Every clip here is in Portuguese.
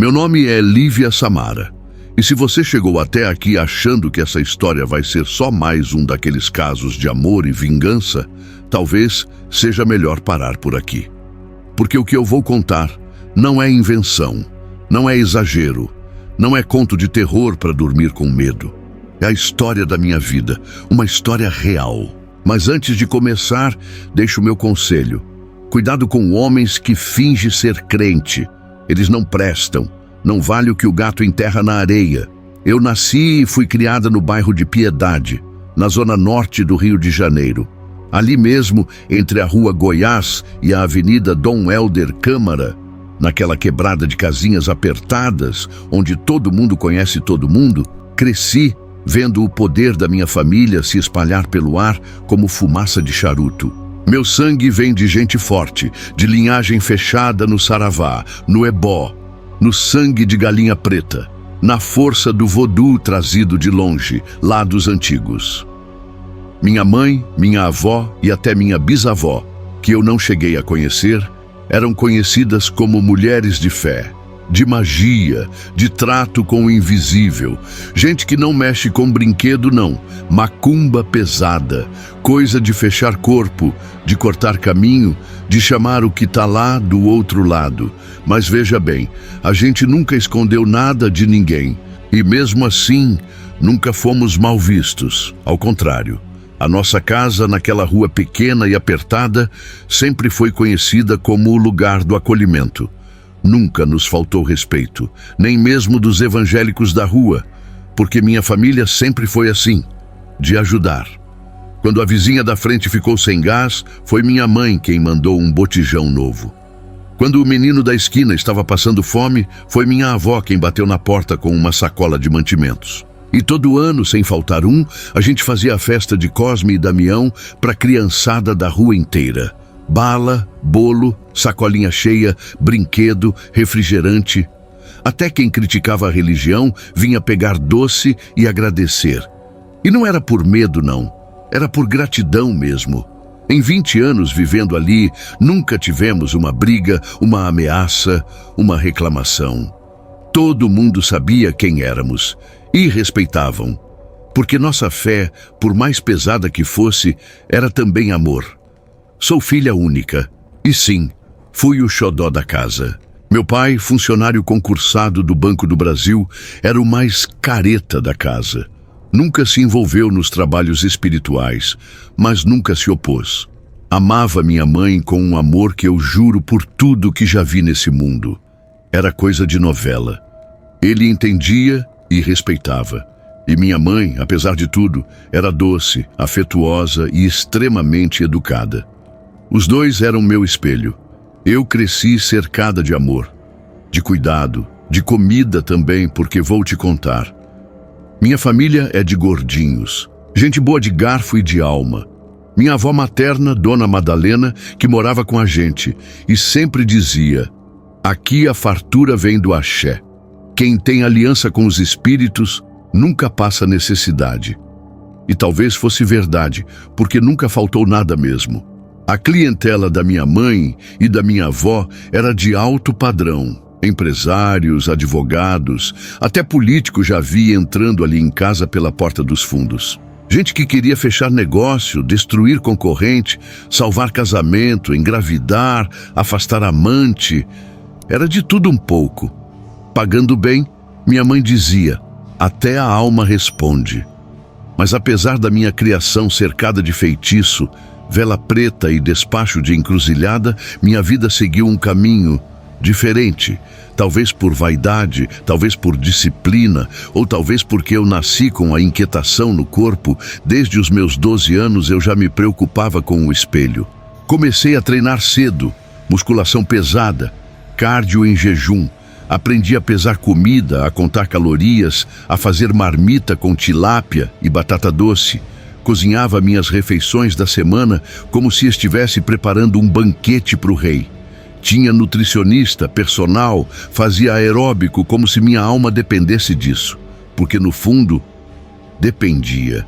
Meu nome é Lívia Samara. E se você chegou até aqui achando que essa história vai ser só mais um daqueles casos de amor e vingança, talvez seja melhor parar por aqui. Porque o que eu vou contar não é invenção, não é exagero, não é conto de terror para dormir com medo. É a história da minha vida, uma história real. Mas antes de começar, deixo o meu conselho. Cuidado com homens que fingem ser crente. Eles não prestam. Não vale o que o gato enterra na areia. Eu nasci e fui criada no bairro de Piedade, na zona norte do Rio de Janeiro. Ali mesmo, entre a rua Goiás e a avenida Dom Helder Câmara, naquela quebrada de casinhas apertadas, onde todo mundo conhece todo mundo, cresci vendo o poder da minha família se espalhar pelo ar como fumaça de charuto. Meu sangue vem de gente forte, de linhagem fechada no Saravá, no Ebó, no sangue de galinha preta, na força do vodú trazido de longe, lá dos antigos. Minha mãe, minha avó e até minha bisavó, que eu não cheguei a conhecer, eram conhecidas como mulheres de fé, de magia, de trato com o invisível. Gente que não mexe com brinquedo, não. Macumba pesada, coisa de fechar corpo, de cortar caminho, de chamar o que tá lá do outro lado. Mas veja bem, a gente nunca escondeu nada de ninguém. E mesmo assim, nunca fomos mal vistos. Ao contrário, a nossa casa, naquela rua pequena e apertada, sempre foi conhecida como o lugar do acolhimento. Nunca nos faltou respeito, nem mesmo dos evangélicos da rua, porque minha família sempre foi assim, de ajudar. Quando a vizinha da frente ficou sem gás, foi minha mãe quem mandou um botijão novo. Quando o menino da esquina estava passando fome, foi minha avó quem bateu na porta com uma sacola de mantimentos. E todo ano, sem faltar um, a gente fazia a festa de Cosme e Damião para a criançada da rua inteira. Bala, bolo, sacolinha cheia, brinquedo, refrigerante. Até quem criticava a religião vinha pegar doce e agradecer. E não era por medo, não. Era por gratidão mesmo. Em 20 anos vivendo ali, nunca tivemos uma briga, uma ameaça, uma reclamação. Todo mundo sabia quem éramos e respeitavam. Porque nossa fé, por mais pesada que fosse, era também amor. Sou filha única. E sim, fui o xodó da casa. Meu pai, funcionário concursado do Banco do Brasil, era o mais careta da casa. Nunca se envolveu nos trabalhos espirituais, mas nunca se opôs. Amava minha mãe com um amor que eu juro por tudo que já vi nesse mundo. Era coisa de novela. Ele entendia e respeitava. E minha mãe, apesar de tudo, era doce, afetuosa e extremamente educada. Os dois eram meu espelho. Eu cresci cercada de amor, de cuidado, de comida também, porque vou te contar. Minha família é de gordinhos, gente boa de garfo e de alma. Minha avó materna, Dona Madalena, que morava com a gente, e sempre dizia: aqui a fartura vem do axé. Quem tem aliança com os espíritos nunca passa necessidade. E talvez fosse verdade, porque nunca faltou nada mesmo. A clientela da minha mãe e da minha avó era de alto padrão. Empresários, advogados, até políticos já vi entrando ali em casa pela porta dos fundos. Gente que queria fechar negócio, destruir concorrente, salvar casamento, engravidar, afastar amante. Era de tudo um pouco. Pagando bem, minha mãe dizia: até a alma responde. Mas apesar da minha criação cercada de feitiço, vela preta e despacho de encruzilhada, minha vida seguiu um caminho diferente. Talvez por vaidade, talvez por disciplina, ou talvez porque eu nasci com a inquietação no corpo. Desde os meus 12 anos eu já me preocupava com o espelho. Comecei a treinar cedo, musculação pesada, cardio em jejum. Aprendi a pesar comida, a contar calorias, a fazer marmita com tilápia e batata doce. Cozinhava minhas refeições da semana como se estivesse preparando um banquete para o rei. Tinha nutricionista, personal, fazia aeróbico como se minha alma dependesse disso. Porque no fundo, dependia.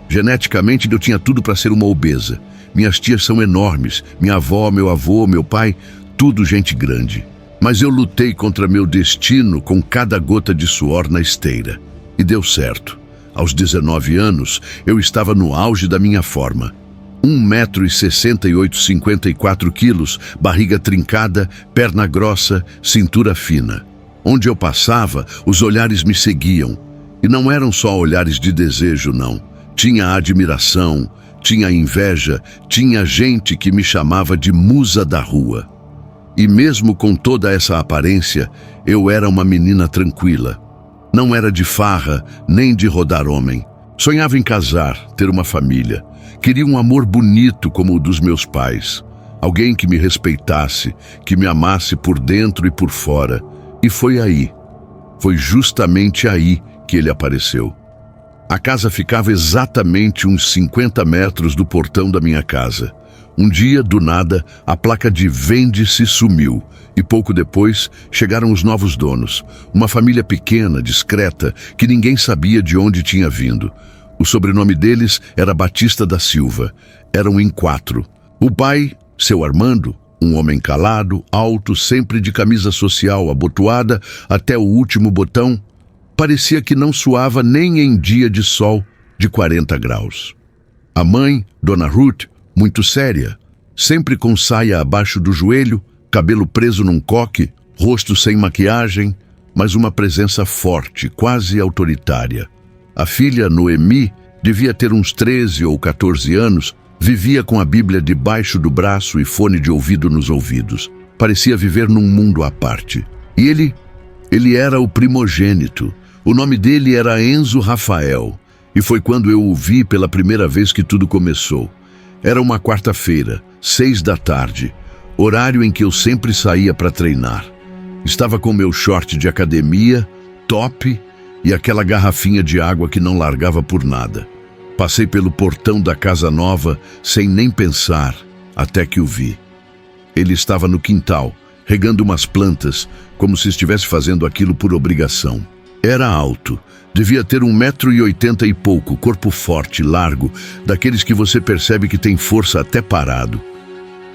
Geneticamente eu tinha tudo para ser uma obesa. Minhas tias são enormes, minha avó, meu avô, meu pai, tudo gente grande. Mas eu lutei contra meu destino com cada gota de suor na esteira. E deu certo. Aos 19 anos, eu estava no auge da minha forma. 1,68 m, 54 quilos, barriga trincada, perna grossa, cintura fina. Onde eu passava, os olhares me seguiam. E não eram só olhares de desejo, não. Tinha admiração, tinha inveja, tinha gente que me chamava de musa da rua. E mesmo com toda essa aparência, eu era uma menina tranquila. Não era de farra, nem de rodar homem. Sonhava em casar, ter uma família. Queria um amor bonito como o dos meus pais. Alguém que me respeitasse, que me amasse por dentro e por fora. E foi aí. Foi justamente aí que ele apareceu. A casa ficava exatamente uns 50 metros do portão da minha casa. Um dia, do nada, a placa de vende-se sumiu. E pouco depois, chegaram os novos donos. Uma família pequena, discreta, que ninguém sabia de onde tinha vindo. O sobrenome deles era Batista da Silva. Eram em 4. O pai, seu Armando, um homem calado, alto, sempre de camisa social abotoada até o último botão, parecia que não suava nem em dia de sol de 40 graus. A mãe, Dona Ruth, muito séria, sempre com saia abaixo do joelho, cabelo preso num coque, rosto sem maquiagem, mas uma presença forte, quase autoritária. A filha, Noemi, devia ter uns 13 ou 14 anos, vivia com a Bíblia debaixo do braço e fone de ouvido nos ouvidos. Parecia viver num mundo à parte. E ele era o primogênito. O nome dele era Enzo Rafael. E foi quando eu o vi pela primeira vez que tudo começou. Era uma quarta-feira, 6 da tarde, horário em que eu sempre saía para treinar. Estava com meu short de academia, top e aquela garrafinha de água que não largava por nada. Passei pelo portão da casa nova sem nem pensar, até que o vi. Ele estava no quintal, regando umas plantas, como se estivesse fazendo aquilo por obrigação. Era alto, devia ter 1,80 m e pouco, corpo forte, largo, daqueles que você percebe que tem força até parado.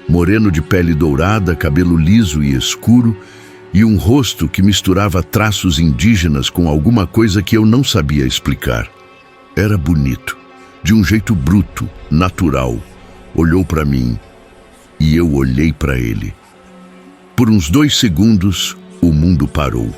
Moreno de pele dourada, cabelo liso e escuro, e um rosto que misturava traços indígenas com alguma coisa que eu não sabia explicar. Era bonito, de um jeito bruto, natural. Olhou para mim e eu olhei para ele. Por uns 2 segundos, o mundo parou.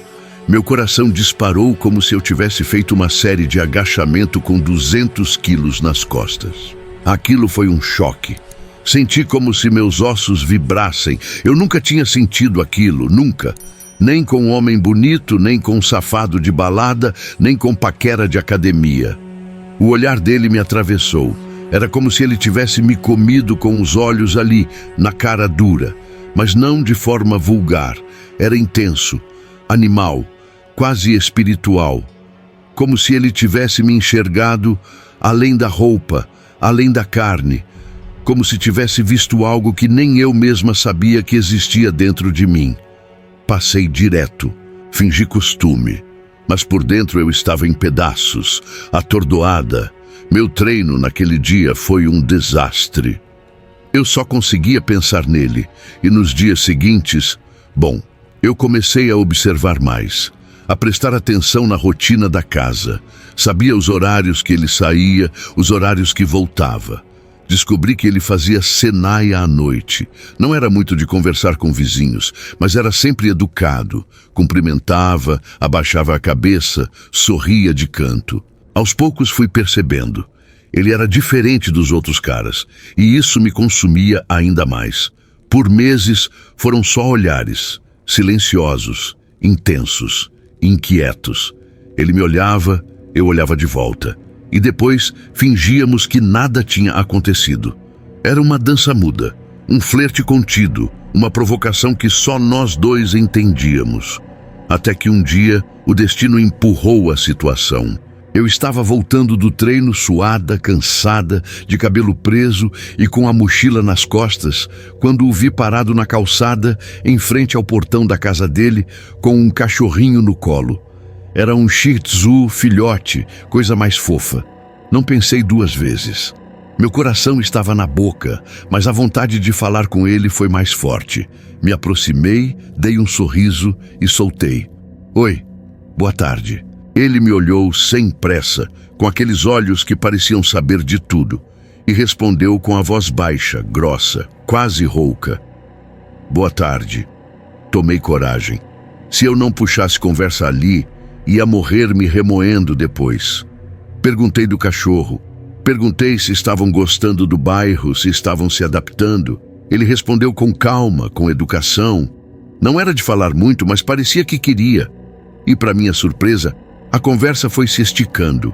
Meu coração disparou como se eu tivesse feito uma série de agachamento com 200 quilos nas costas. Aquilo foi um choque. Senti como se meus ossos vibrassem. Eu nunca tinha sentido aquilo, nunca. Nem com um homem bonito, nem com um safado de balada, nem com paquera de academia. O olhar dele me atravessou. Era como se ele tivesse me comido com os olhos ali, na cara dura. Mas não de forma vulgar. Era intenso, animal, quase espiritual. Como se ele tivesse me enxergado além da roupa, além da carne. Como se tivesse visto algo que nem eu mesma sabia que existia dentro de mim. Passei direto, fingi costume, mas por dentro eu estava em pedaços, atordoada. Meu treino naquele dia foi um desastre. Eu só conseguia pensar nele, e nos dias seguintes, eu comecei a observar mais, a prestar atenção na rotina da casa. Sabia os horários que ele saía, os horários que voltava. Descobri que ele fazia senaia à noite. Não era muito de conversar com vizinhos, mas era sempre educado. Cumprimentava, abaixava a cabeça, sorria de canto. Aos poucos fui percebendo. Ele era diferente dos outros caras, e isso me consumia ainda mais. Por meses foram só olhares, silenciosos, intensos, inquietos. Ele me olhava, eu olhava de volta. E depois fingíamos que nada tinha acontecido. Era uma dança muda, um flerte contido, uma provocação que só nós dois entendíamos. Até que um dia o destino empurrou a situação. Eu estava voltando do treino suada, cansada, de cabelo preso e com a mochila nas costas, quando o vi parado na calçada, em frente ao portão da casa dele, com um cachorrinho no colo. Era um Shih Tzu filhote, coisa mais fofa. Não pensei 2 vezes. Meu coração estava na boca, mas a vontade de falar com ele foi mais forte. Me aproximei, dei um sorriso e soltei. Oi, boa tarde. Ele me olhou sem pressa, com aqueles olhos que pareciam saber de tudo, e respondeu com a voz baixa, grossa, quase rouca. Boa tarde. Tomei coragem. Se eu não puxasse conversa ali, ia morrer me remoendo depois. Perguntei do cachorro. Perguntei se estavam gostando do bairro, se estavam se adaptando. Ele respondeu com calma, com educação. Não era de falar muito, mas parecia que queria. E, para minha surpresa, a conversa foi se esticando.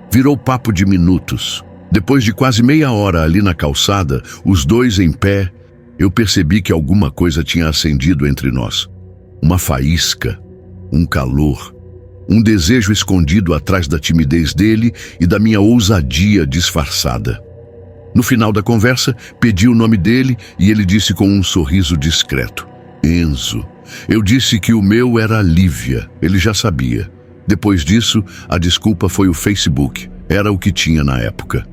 Virou papo de minutos. Depois de quase meia hora ali na calçada, os dois em pé, eu percebi que alguma coisa tinha acendido entre nós. Uma faísca, um calor. Um desejo escondido atrás da timidez dele e da minha ousadia disfarçada. No final da conversa, pedi o nome dele e ele disse com um sorriso discreto: Enzo. Eu disse que o meu era Lívia, ele já sabia. Depois disso, a desculpa foi o Facebook, era o que tinha na época.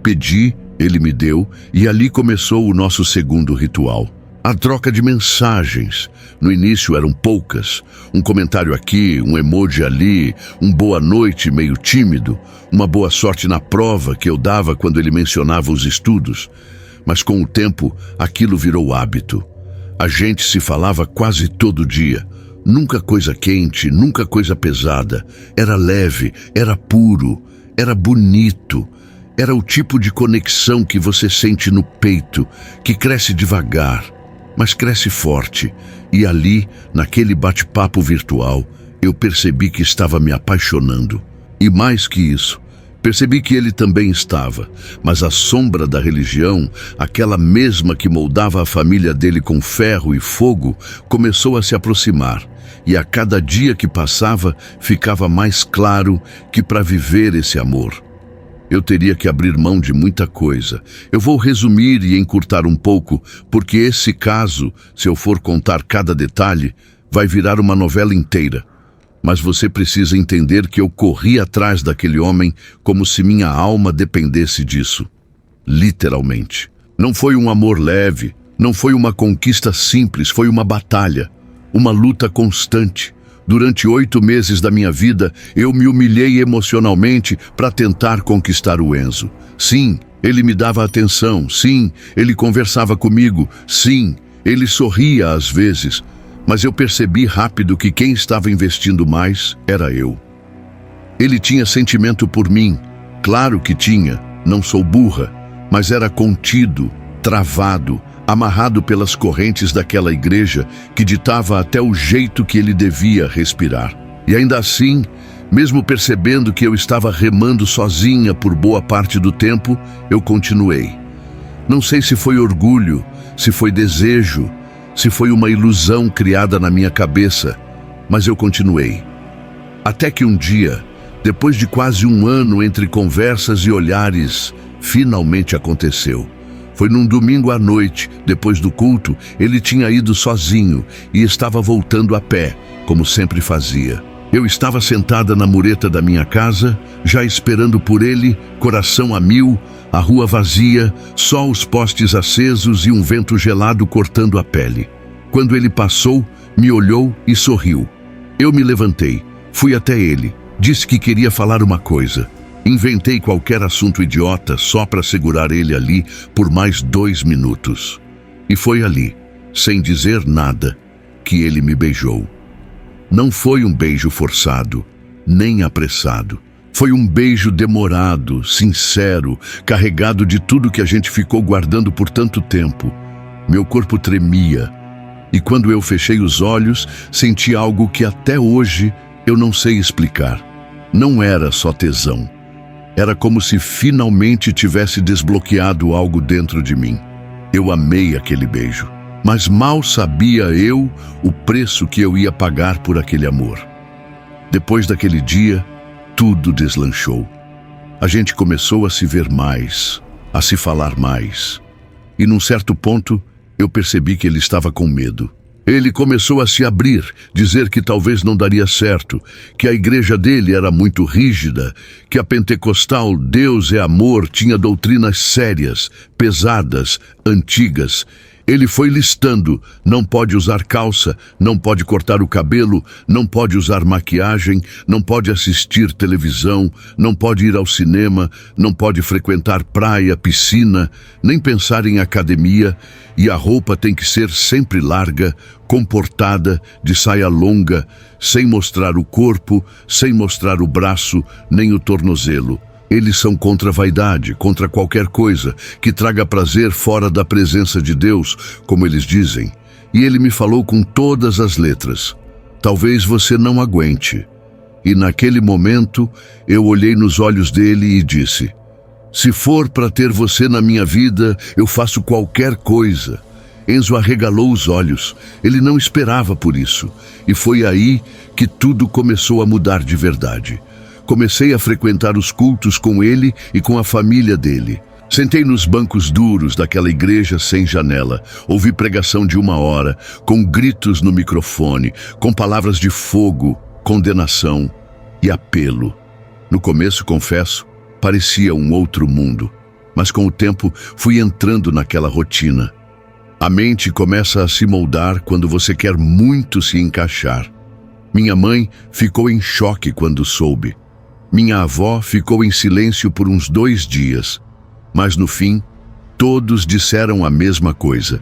Pedi, ele me deu e ali começou o nosso segundo ritual. A troca de mensagens. No início eram poucas. Um comentário aqui, um emoji ali, um boa noite meio tímido, uma boa sorte na prova que eu dava quando ele mencionava os estudos. Mas com o tempo, aquilo virou hábito. A gente se falava quase todo dia. Nunca coisa quente, nunca coisa pesada. Era leve, era puro, era bonito. Era o tipo de conexão que você sente no peito, que cresce devagar, mas cresce forte. E ali, naquele bate-papo virtual, eu percebi que estava me apaixonando. E mais que isso, percebi que ele também estava, mas a sombra da religião, aquela mesma que moldava a família dele com ferro e fogo, começou a se aproximar. E a cada dia que passava, ficava mais claro que para viver esse amor, eu teria que abrir mão de muita coisa. Eu vou resumir e encurtar um pouco, porque esse caso, se eu for contar cada detalhe, vai virar uma novela inteira. Mas você precisa entender que eu corri atrás daquele homem como se minha alma dependesse disso. Literalmente. Não foi um amor leve, não foi uma conquista simples, foi uma batalha, uma luta constante. Durante 8 meses da minha vida, eu me humilhei emocionalmente para tentar conquistar o Enzo. Sim, ele me dava atenção. Sim, ele conversava comigo. Sim, ele sorria às vezes. Mas eu percebi rápido que quem estava investindo mais era eu. Ele tinha sentimento por mim. Claro que tinha, não sou burra. Mas era contido, travado, amarrado pelas correntes daquela igreja que ditava até o jeito que ele devia respirar. E ainda assim, mesmo percebendo que eu estava remando sozinha por boa parte do tempo, eu continuei. Não sei se foi orgulho, se foi desejo, se foi uma ilusão criada na minha cabeça, mas eu continuei. Até que um dia, depois de quase 1 ano entre conversas e olhares, finalmente aconteceu. Foi num domingo à noite, depois do culto, ele tinha ido sozinho e estava voltando a pé, como sempre fazia. Eu estava sentada na mureta da minha casa, já esperando por ele, coração a mil, a rua vazia, só os postes acesos e um vento gelado cortando a pele. Quando ele passou, me olhou e sorriu. Eu me levantei, fui até ele, disse que queria falar uma coisa. Inventei qualquer assunto idiota só para segurar ele ali por mais 2 minutos. E foi ali, sem dizer nada, que ele me beijou. Não foi um beijo forçado, nem apressado. Foi um beijo demorado, sincero, carregado de tudo que a gente ficou guardando por tanto tempo. Meu corpo tremia. E quando eu fechei os olhos, senti algo que até hoje eu não sei explicar. Não era só tesão. Era como se finalmente tivesse desbloqueado algo dentro de mim. Eu amei aquele beijo, mas mal sabia eu o preço que eu ia pagar por aquele amor. Depois daquele dia, tudo deslanchou. A gente começou a se ver mais, a se falar mais. E num certo ponto, eu percebi que ele estava com medo. Ele começou a se abrir, dizer que talvez não daria certo, que a igreja dele era muito rígida, que a pentecostal Deus é amor tinha doutrinas sérias, pesadas, antigas. Ele foi listando: não pode usar calça, não pode cortar o cabelo, não pode usar maquiagem, não pode assistir televisão, não pode ir ao cinema, não pode frequentar praia, piscina, nem pensar em academia, e a roupa tem que ser sempre larga, comportada, de saia longa, sem mostrar o corpo, sem mostrar o braço, nem o tornozelo. Eles são contra a vaidade, contra qualquer coisa que traga prazer fora da presença de Deus, como eles dizem. E ele me falou com todas as letras: talvez você não aguente. E naquele momento eu olhei nos olhos dele e disse: se for para ter você na minha vida, eu faço qualquer coisa. Enzo arregalou os olhos. Ele não esperava por isso. E foi aí que tudo começou a mudar de verdade. Comecei a frequentar os cultos com ele e com a família dele. Sentei nos bancos duros daquela igreja sem janela. Ouvi pregação de 1 hora, com gritos no microfone, com palavras de fogo, condenação e apelo. No começo, confesso, parecia um outro mundo. Mas com o tempo fui entrando naquela rotina. A mente começa a se moldar quando você quer muito se encaixar. Minha mãe ficou em choque quando soube. Minha avó ficou em silêncio por uns 2 dias, mas no fim, todos disseram a mesma coisa: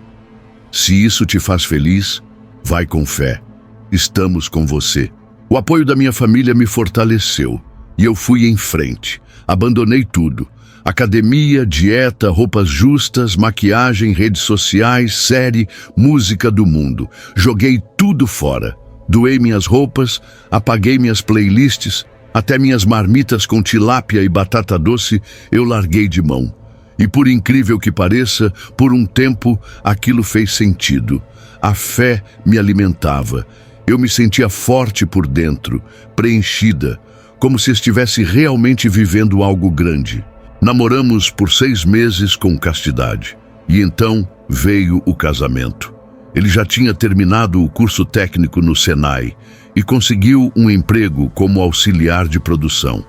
se isso te faz feliz, vai com fé. Estamos com você. O apoio da minha família me fortaleceu e eu fui em frente. Abandonei tudo: academia, dieta, roupas justas, maquiagem, redes sociais, série, música do mundo. Joguei tudo fora. Doei minhas roupas, apaguei minhas playlists. Até minhas marmitas com tilápia e batata doce eu larguei de mão. E por incrível que pareça, por um tempo aquilo fez sentido. A fé me alimentava. Eu me sentia forte por dentro, preenchida, como se estivesse realmente vivendo algo grande. Namoramos por 6 meses com castidade. E então veio o casamento. Ele já tinha terminado o curso técnico no Senai e conseguiu um emprego como auxiliar de produção.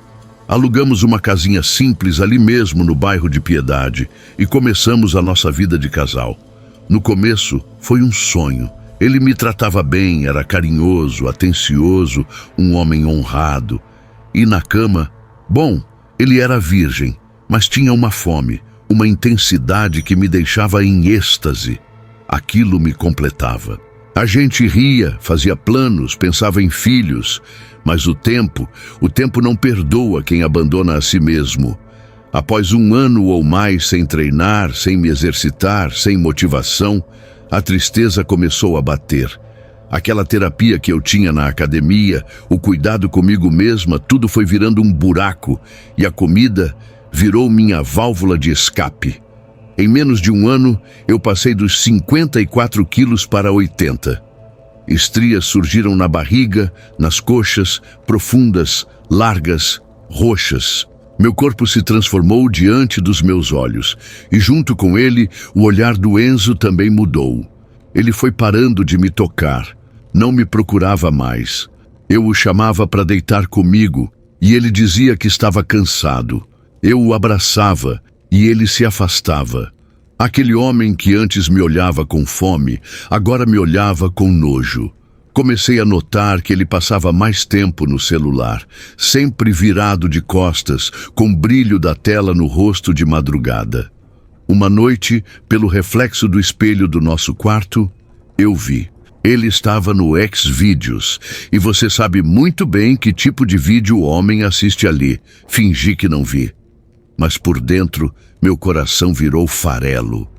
Alugamos uma casinha simples ali mesmo no bairro de Piedade e começamos a nossa vida de casal. No começo foi um sonho. Ele me tratava bem, era carinhoso, atencioso, um homem honrado. E na cama, bom, ele era virgem, mas tinha uma fome, uma intensidade que me deixava em êxtase. Aquilo me completava. A gente ria, fazia planos, pensava em filhos, mas o tempo não perdoa quem abandona a si mesmo. Após 1 ano ou mais sem treinar, sem me exercitar, sem motivação, a tristeza começou a bater. Aquela terapia que eu tinha na academia, o cuidado comigo mesma, tudo foi virando um buraco e a comida virou minha válvula de escape. Em menos de 1 ano, eu passei dos 54 quilos para 80. Estrias surgiram na barriga, nas coxas, profundas, largas, roxas. Meu corpo se transformou diante dos meus olhos, e junto com ele, o olhar do Enzo também mudou. Ele foi parando de me tocar, não me procurava mais. Eu o chamava para deitar comigo, e ele dizia que estava cansado. Eu o abraçava, e ele se afastava. Aquele homem que antes me olhava com fome, agora me olhava com nojo. Comecei a notar que ele passava mais tempo no celular, sempre virado de costas, com brilho da tela no rosto de madrugada. Uma noite, pelo reflexo do espelho do nosso quarto, eu vi. Ele estava no Xvideos, e você sabe muito bem que tipo de vídeo o homem assiste ali. Fingi que não vi. Mas por dentro, meu coração virou farelo.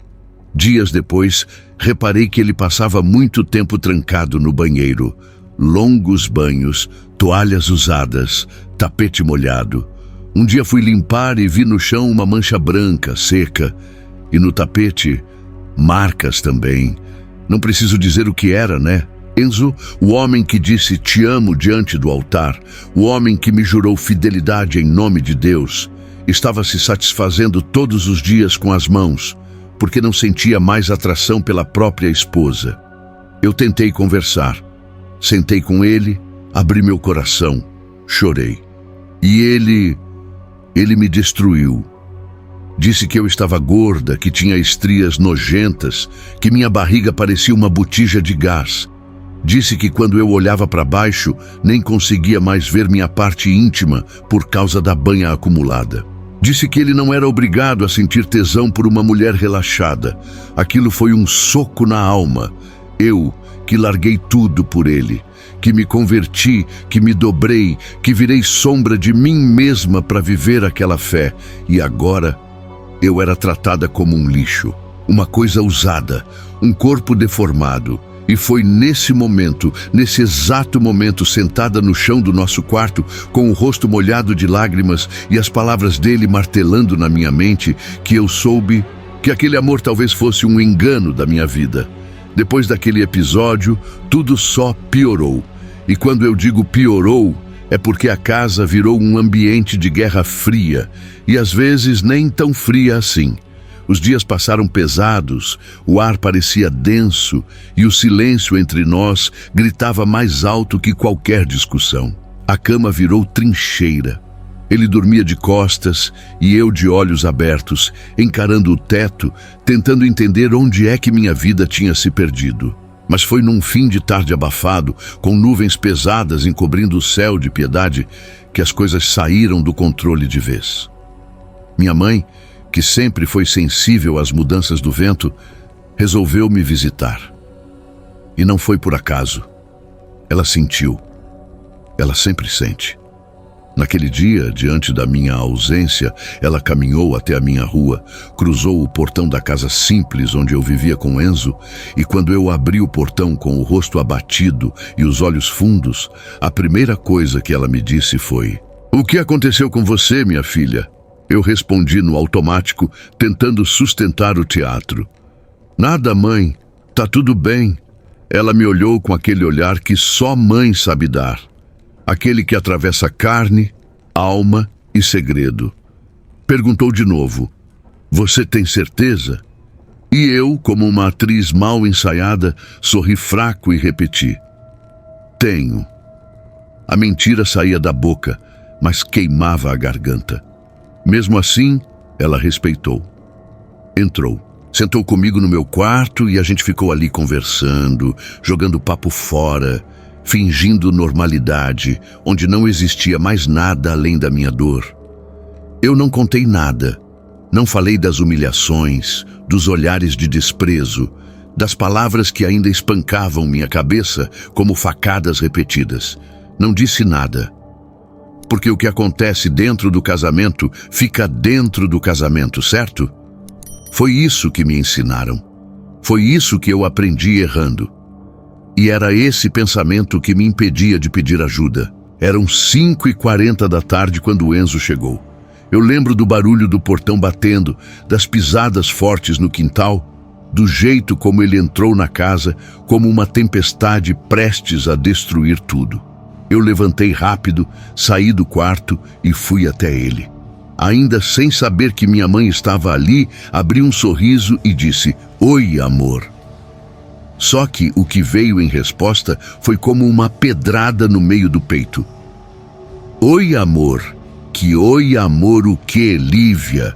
Dias depois, reparei que ele passava muito tempo trancado no banheiro. Longos banhos, toalhas usadas, tapete molhado. Um dia fui limpar e vi no chão uma mancha branca, seca. E no tapete, marcas também. Não preciso dizer o que era, né? Enzo, o homem que disse "te amo" diante do altar, o homem que me jurou fidelidade em nome de Deus, estava se satisfazendo todos os dias com as mãos, porque não sentia mais atração pela própria esposa. Eu tentei conversar. Sentei com ele, abri meu coração, chorei. E ele me destruiu. Disse que eu estava gorda, que tinha estrias nojentas, que minha barriga parecia uma botija de gás. Disse que quando eu olhava para baixo, nem conseguia mais ver minha parte íntima por causa da banha acumulada. Disse que ele não era obrigado a sentir tesão por uma mulher relaxada. Aquilo foi um soco na alma. Eu, que larguei tudo por ele, que me converti, que me dobrei, que virei sombra de mim mesma para viver aquela fé. E agora eu era tratada como um lixo, uma coisa usada, um corpo deformado. E foi nesse momento, nesse exato momento, sentada no chão do nosso quarto, com o rosto molhado de lágrimas e as palavras dele martelando na minha mente, que eu soube que aquele amor talvez fosse um engano da minha vida. Depois daquele episódio, tudo só piorou. E quando eu digo piorou, é porque a casa virou um ambiente de guerra fria, e às vezes nem tão fria assim. Os dias passaram pesados, o ar parecia denso e o silêncio entre nós gritava mais alto que qualquer discussão. A cama virou trincheira. Ele dormia de costas e eu de olhos abertos, encarando o teto, tentando entender onde é que minha vida tinha se perdido. Mas foi num fim de tarde abafado, com nuvens pesadas encobrindo o céu de piedade, que as coisas saíram do controle de vez. Minha mãe, que sempre foi sensível às mudanças do vento, resolveu me visitar. E não foi por acaso. Ela sentiu. Ela sempre sente. Naquele dia, diante da minha ausência, ela caminhou até a minha rua, cruzou o portão da casa simples onde eu vivia com Enzo, e quando eu abri o portão com o rosto abatido e os olhos fundos, a primeira coisa que ela me disse foi: "O que aconteceu com você, minha filha?" Eu respondi no automático, tentando sustentar o teatro. "Nada, mãe. Tá tudo bem." Ela me olhou com aquele olhar que só mãe sabe dar. Aquele que atravessa carne, alma e segredo. Perguntou de novo: "Você tem certeza?" E eu, como uma atriz mal ensaiada, sorri fraco e repeti: "Tenho." A mentira saía da boca, mas queimava a garganta. Mesmo assim, ela respeitou. Entrou. Sentou comigo no meu quarto e a gente ficou ali conversando, jogando papo fora, fingindo normalidade, onde não existia mais nada além da minha dor. Eu não contei nada. Não falei das humilhações, dos olhares de desprezo, das palavras que ainda espancavam minha cabeça como facadas repetidas. Não disse nada. Porque o que acontece dentro do casamento fica dentro do casamento, certo? Foi isso que me ensinaram. Foi isso que eu aprendi errando. E era esse pensamento que me impedia de pedir ajuda. Eram 5h40 da tarde quando o Enzo chegou. Eu lembro do barulho do portão batendo, das pisadas fortes no quintal, do jeito como ele entrou na casa, como uma tempestade prestes a destruir tudo. Eu levantei rápido, saí do quarto e fui até ele. Ainda sem saber que minha mãe estava ali, abri um sorriso e disse: "Oi, amor." Só que o que veio em resposta foi como uma pedrada no meio do peito. "Oi, amor. Que oi, amor o quê, Lívia?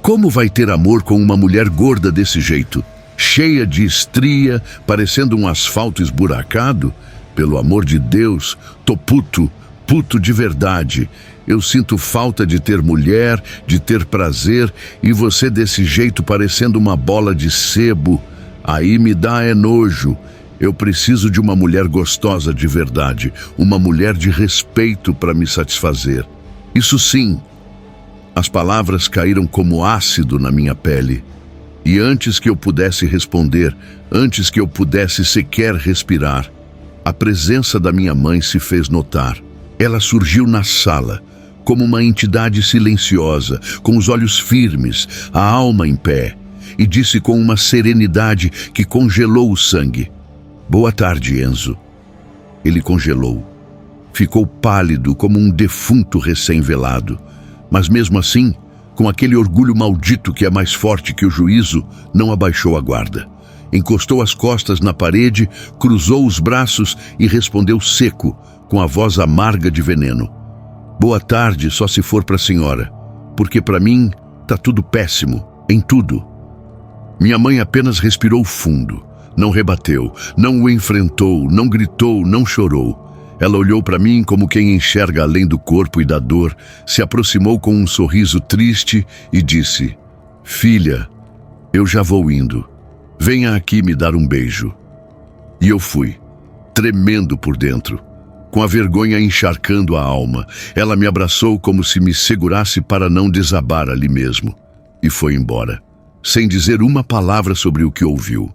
Como vai ter amor com uma mulher gorda desse jeito? Cheia de estria, parecendo um asfalto esburacado? Pelo amor de Deus, tô puto de verdade. Eu sinto falta de ter mulher, de ter prazer, e você desse jeito parecendo uma bola de sebo. Aí me dá nojo. Eu preciso de uma mulher gostosa de verdade, uma mulher de respeito para me satisfazer." Isso sim. As palavras caíram como ácido na minha pele. E antes que eu pudesse responder, antes que eu pudesse sequer respirar, a presença da minha mãe se fez notar. Ela surgiu na sala, como uma entidade silenciosa, com os olhos firmes, a alma em pé, e disse com uma serenidade que congelou o sangue: "Boa tarde, Enzo." Ele congelou. Ficou pálido como um defunto recém-velado, mas mesmo assim, com aquele orgulho maldito que é mais forte que o juízo, não abaixou a guarda. encostou as costas na parede, cruzou os braços e respondeu seco, com a voz amarga de veneno: "Boa tarde, só se for para a senhora, porque para mim tá tudo péssimo, em tudo." Minha mãe apenas respirou fundo, não rebateu, não o enfrentou, não gritou, não chorou. Ela olhou para mim como quem enxerga além do corpo e da dor, se aproximou com um sorriso triste e disse: "Filha, eu já vou indo. Venha aqui me dar um beijo." E eu fui, tremendo por dentro, com a vergonha encharcando a alma. Ela me abraçou como se me segurasse para não desabar ali mesmo, e foi embora, sem dizer uma palavra sobre o que ouviu.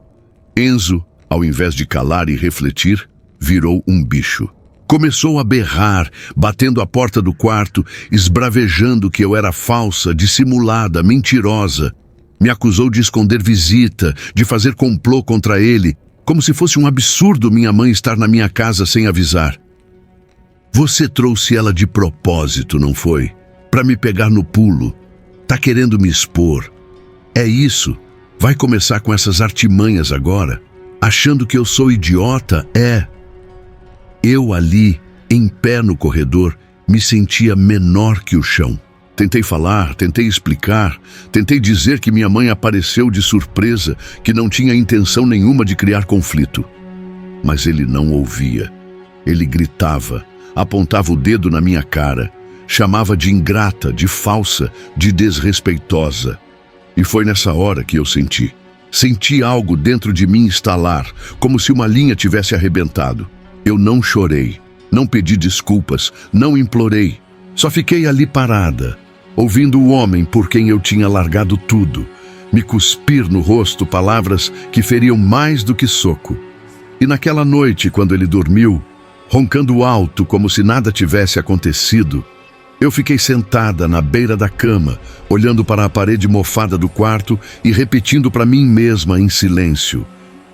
Enzo, ao invés de calar e refletir, virou um bicho. Começou a berrar, batendo a porta do quarto, esbravejando que eu era falsa, dissimulada, mentirosa. Me acusou de esconder visita, de fazer complô contra ele, como se fosse um absurdo minha mãe estar na minha casa sem avisar. "Você trouxe ela de propósito, não foi? Para me pegar no pulo. Tá querendo me expor. É isso? Vai começar com essas artimanhas agora? Achando que eu sou idiota? É." Eu ali, em pé no corredor, me sentia menor que o chão. Tentei falar, tentei explicar, tentei dizer que minha mãe apareceu de surpresa, que não tinha intenção nenhuma de criar conflito. Mas ele não ouvia. Ele gritava, apontava o dedo na minha cara, chamava de ingrata, de falsa, de desrespeitosa. E foi nessa hora que eu senti. Senti algo dentro de mim estalar, como se uma linha tivesse arrebentado. Eu não chorei, não pedi desculpas, não implorei. Só fiquei ali parada, ouvindo o homem por quem eu tinha largado tudo, me cuspir no rosto palavras que feriam mais do que soco. E naquela noite, quando ele dormiu, roncando alto como se nada tivesse acontecido, eu fiquei sentada na beira da cama, olhando para a parede mofada do quarto e repetindo para mim mesma em silêncio: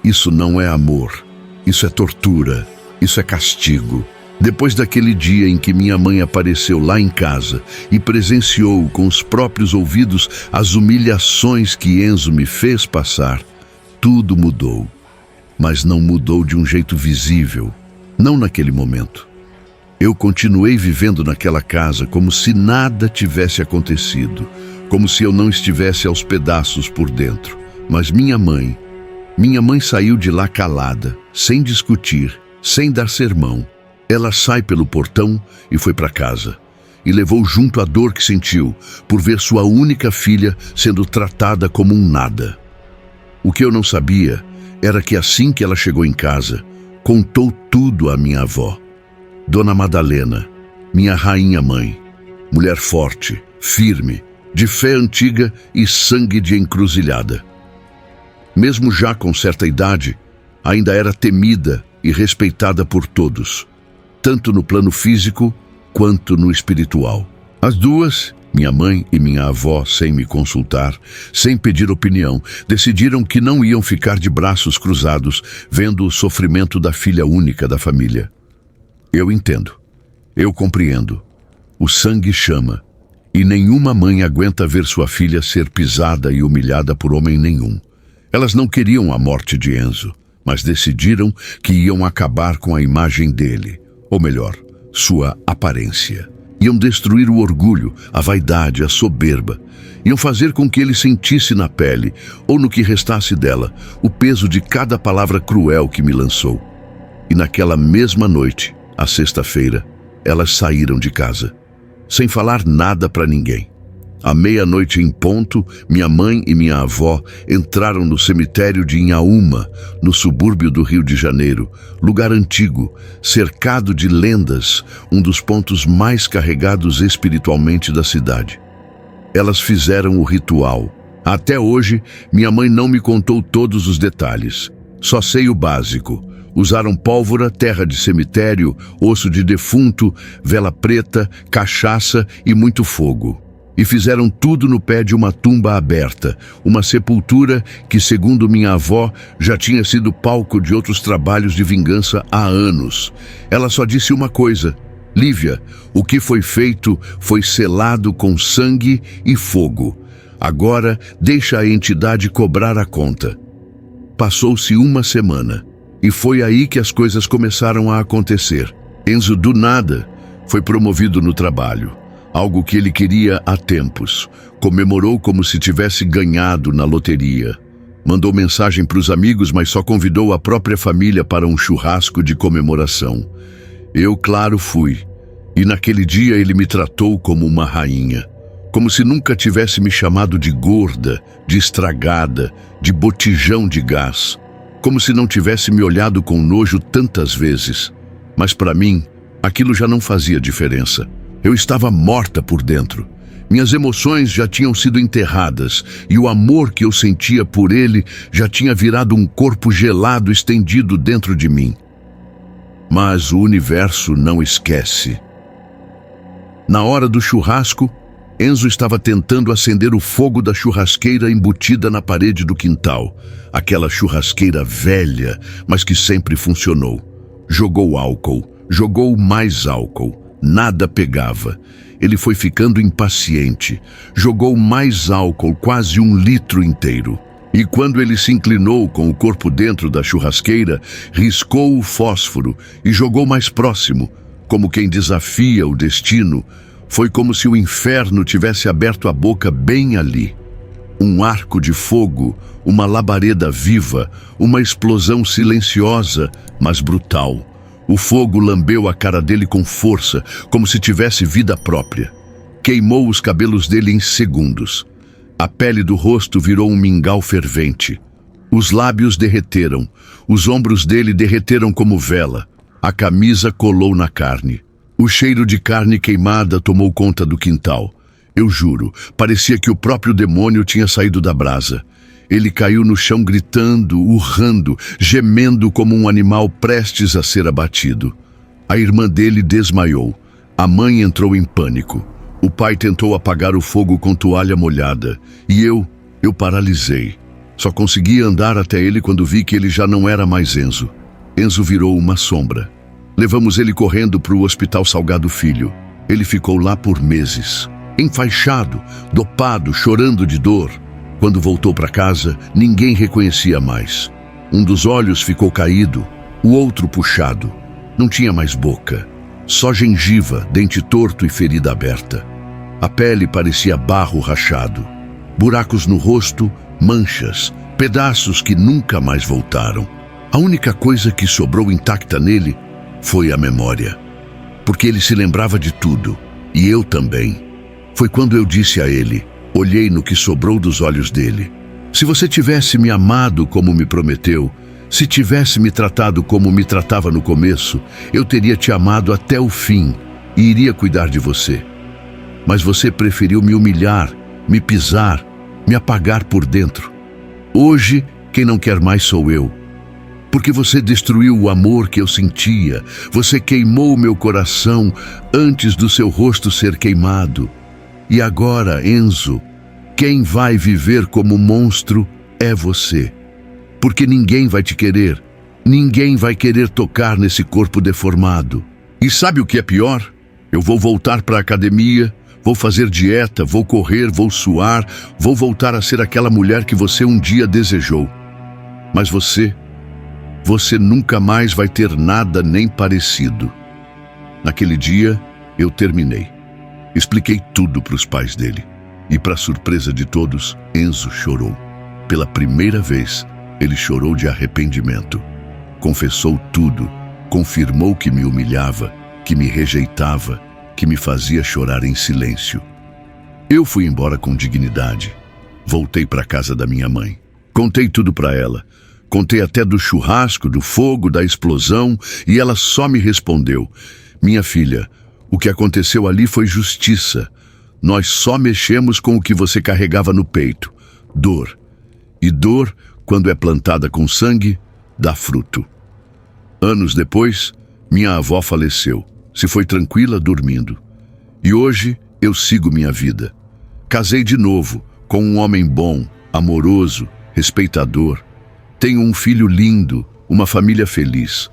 "Isso não é amor, isso é tortura. Isso é castigo." Depois daquele dia em que minha mãe apareceu lá em casa e presenciou com os próprios ouvidos as humilhações que Enzo me fez passar, tudo mudou. Mas não mudou de um jeito visível, não naquele momento. Eu continuei vivendo naquela casa como se nada tivesse acontecido, como se eu não estivesse aos pedaços por dentro. Mas minha mãe saiu de lá calada, sem discutir, sem dar sermão. Ela sai pelo portão e foi para casa. E levou junto a dor que sentiu por ver sua única filha sendo tratada como um nada. O que eu não sabia era que assim que ela chegou em casa, contou tudo à minha avó. Dona Madalena, minha rainha mãe. Mulher forte, firme, de fé antiga e sangue de encruzilhada. Mesmo já com certa idade, ainda era temida e respeitada por todos, tanto no plano físico quanto no espiritual. As duas, minha mãe e minha avó, sem me consultar, sem pedir opinião, decidiram que não iam ficar de braços cruzados vendo o sofrimento da filha única da família. Eu entendo, eu compreendo. O sangue chama, e nenhuma mãe aguenta ver sua filha ser pisada e humilhada por homem nenhum. Elas não queriam a morte de Enzo, mas decidiram que iam acabar com a imagem dele, ou melhor, sua aparência. Iam destruir o orgulho, a vaidade, a soberba. Iam fazer com que ele sentisse na pele, ou no que restasse dela, o peso de cada palavra cruel que me lançou. E naquela mesma noite, a sexta-feira, elas saíram de casa, sem falar nada para ninguém. À meia-noite em ponto, minha mãe e minha avó entraram no cemitério de Inhaúma, no subúrbio do Rio de Janeiro, lugar antigo, cercado de lendas, um dos pontos mais carregados espiritualmente da cidade. Elas fizeram o ritual. Até hoje, minha mãe não me contou todos os detalhes. Só sei o básico. Usaram pólvora, terra de cemitério, osso de defunto, vela preta, cachaça e muito fogo. E fizeram tudo no pé de uma tumba aberta, uma sepultura que, segundo minha avó, já tinha sido palco de outros trabalhos de vingança há anos. Ela só disse uma coisa: Lívia, o que foi feito foi selado com sangue e fogo. Agora deixa a entidade cobrar a conta. Passou-se uma semana, e foi aí que as coisas começaram a acontecer. Enzo, do nada, foi promovido no trabalho, algo que ele queria há tempos. Comemorou como se tivesse ganhado na loteria. Mandou mensagem para os amigos, mas só convidou a própria família para um churrasco de comemoração. Eu, claro, fui. E naquele dia ele me tratou como uma rainha. Como se nunca tivesse me chamado de gorda, de estragada, de botijão de gás. Como se não tivesse me olhado com nojo tantas vezes. Mas para mim, aquilo já não fazia diferença. Eu estava morta por dentro. Minhas emoções já tinham sido enterradas e o amor que eu sentia por ele já tinha virado um corpo gelado estendido dentro de mim. Mas o universo não esquece. Na hora do churrasco, Enzo estava tentando acender o fogo da churrasqueira embutida na parede do quintal. Aquela churrasqueira velha, mas que sempre funcionou. Jogou álcool, jogou mais álcool. Nada pegava. Ele foi ficando impaciente. Jogou mais álcool, quase 1 litro inteiro. E quando ele se inclinou com o corpo dentro da churrasqueira, riscou o fósforo e jogou mais próximo, como quem desafia o destino. Foi como se o inferno tivesse aberto a boca bem ali. Um arco de fogo, uma labareda viva, uma explosão silenciosa, mas brutal. O fogo lambeu a cara dele com força, como se tivesse vida própria. Queimou os cabelos dele em segundos. A pele do rosto virou um mingau fervente. Os lábios derreteram. Os ombros dele derreteram como vela. A camisa colou na carne. O cheiro de carne queimada tomou conta do quintal. Eu juro, parecia que o próprio demônio tinha saído da brasa. Ele caiu no chão gritando, urrando, gemendo como um animal prestes a ser abatido. A irmã dele desmaiou. A mãe entrou em pânico. O pai tentou apagar o fogo com toalha molhada. E eu paralisei. Só consegui andar até ele quando vi que ele já não era mais Enzo. Enzo virou uma sombra. Levamos ele correndo para o Hospital Salgado Filho. Ele ficou lá por meses. Enfaixado, dopado, chorando de dor. Quando voltou para casa, ninguém reconhecia mais. Um dos olhos ficou caído, o outro puxado. Não tinha mais boca. Só gengiva, dente torto e ferida aberta. A pele parecia barro rachado. Buracos no rosto, manchas, pedaços que nunca mais voltaram. A única coisa que sobrou intacta nele foi a memória. Porque ele se lembrava de tudo, e eu também. Foi quando eu disse a ele, olhei no que sobrou dos olhos dele. Se você tivesse me amado como me prometeu, se tivesse me tratado como me tratava no começo, eu teria te amado até o fim e iria cuidar de você. Mas você preferiu me humilhar, me pisar, me apagar por dentro. Hoje, quem não quer mais sou eu. Porque você destruiu o amor que eu sentia. Você queimou o meu coração antes do seu rosto ser queimado. E agora, Enzo, quem vai viver como monstro é você. Porque ninguém vai te querer. Ninguém vai querer tocar nesse corpo deformado. E sabe o que é pior? Eu vou voltar para a academia, vou fazer dieta, vou correr, vou suar, vou voltar a ser aquela mulher que você um dia desejou. Mas você nunca mais vai ter nada nem parecido. Naquele dia, eu terminei. Expliquei tudo para os pais dele. E, para surpresa de todos, Enzo chorou. Pela primeira vez, ele chorou de arrependimento. Confessou tudo, confirmou que me humilhava, que me rejeitava, que me fazia chorar em silêncio. Eu fui embora com dignidade. Voltei para a casa da minha mãe. Contei tudo para ela. Contei até do churrasco, do fogo, da explosão, e ela só me respondeu: minha filha, o que aconteceu ali foi justiça. Nós só mexemos com o que você carregava no peito. Dor. E dor, quando é plantada com sangue, dá fruto. Anos depois, minha avó faleceu. Se foi tranquila dormindo. E hoje eu sigo minha vida. Casei de novo, com um homem bom, amoroso, respeitador. Tenho um filho lindo, uma família feliz.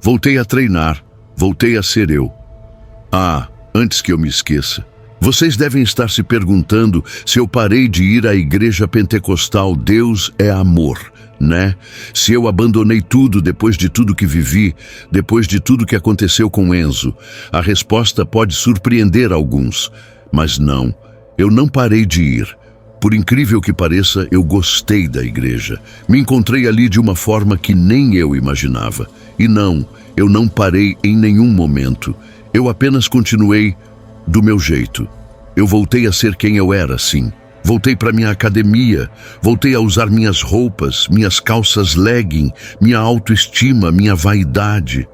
Voltei a treinar, voltei a ser eu. Ah, antes que eu me esqueça, Vocês devem estar se perguntando se eu parei de ir à igreja pentecostal Deus é Amor, né? Se eu abandonei tudo depois de tudo que vivi, depois de tudo que aconteceu com Enzo. A resposta pode surpreender alguns, mas não, eu não parei de ir. Por incrível que pareça, eu gostei da igreja. Me encontrei ali de uma forma que nem eu imaginava. E não, eu não parei em nenhum momento. Eu apenas continuei do meu jeito. Eu voltei a ser quem eu era, sim. Voltei para minha academia, voltei a usar minhas roupas, minhas calças legging, minha autoestima, minha vaidade.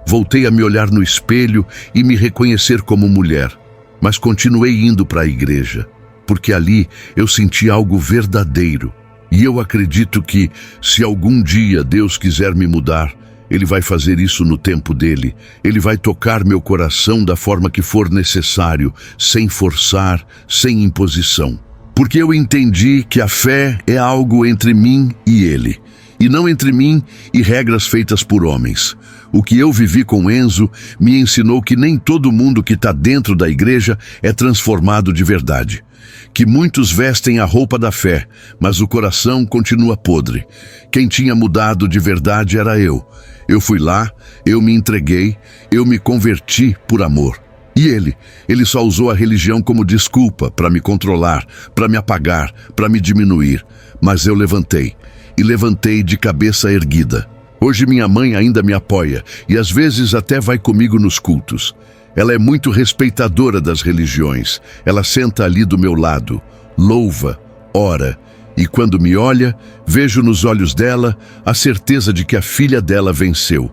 Voltei a me olhar no espelho e me reconhecer como mulher. Mas continuei indo para a igreja, porque ali eu senti algo verdadeiro. E eu acredito que, se algum dia Deus quiser me mudar, Ele vai fazer isso no tempo dele. Ele vai tocar meu coração da forma que for necessário, sem forçar, sem imposição. Porque eu entendi que a fé é algo entre mim e Ele, e não entre mim e regras feitas por homens. O que eu vivi com Enzo me ensinou que nem todo mundo que está dentro da igreja é transformado de verdade. Que muitos vestem a roupa da fé, mas o coração continua podre. Quem tinha mudado de verdade era eu. Eu fui lá, eu me entreguei, eu me converti por amor. E ele só usou a religião como desculpa para me controlar, para me apagar, para me diminuir. Mas eu levantei, e levantei de cabeça erguida. Hoje minha mãe ainda me apoia, e às vezes até vai comigo nos cultos. Ela é muito respeitadora das religiões. Ela senta ali do meu lado, louva, ora, e quando me olha, vejo nos olhos dela a certeza de que a filha dela venceu.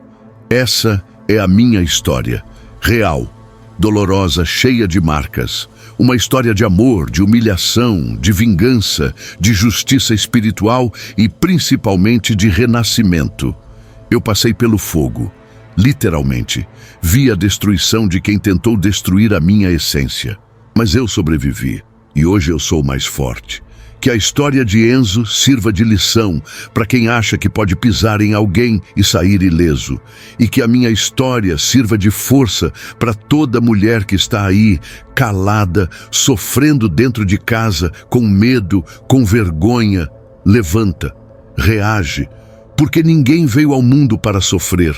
Essa é a minha história, real, dolorosa, cheia de marcas. Uma história de amor, de humilhação, de vingança, de justiça espiritual e principalmente de renascimento. Eu passei pelo fogo, literalmente. Vi a destruição de quem tentou destruir a minha essência. Mas eu sobrevivi, e hoje eu sou mais forte. Que a história de Enzo sirva de lição para quem acha que pode pisar em alguém e sair ileso. E que a minha história sirva de força para toda mulher que está aí, calada, sofrendo dentro de casa, com medo, com vergonha. Levanta, reage, porque ninguém veio ao mundo para sofrer.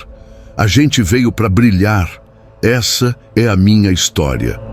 A gente veio para brilhar. Essa é a minha história.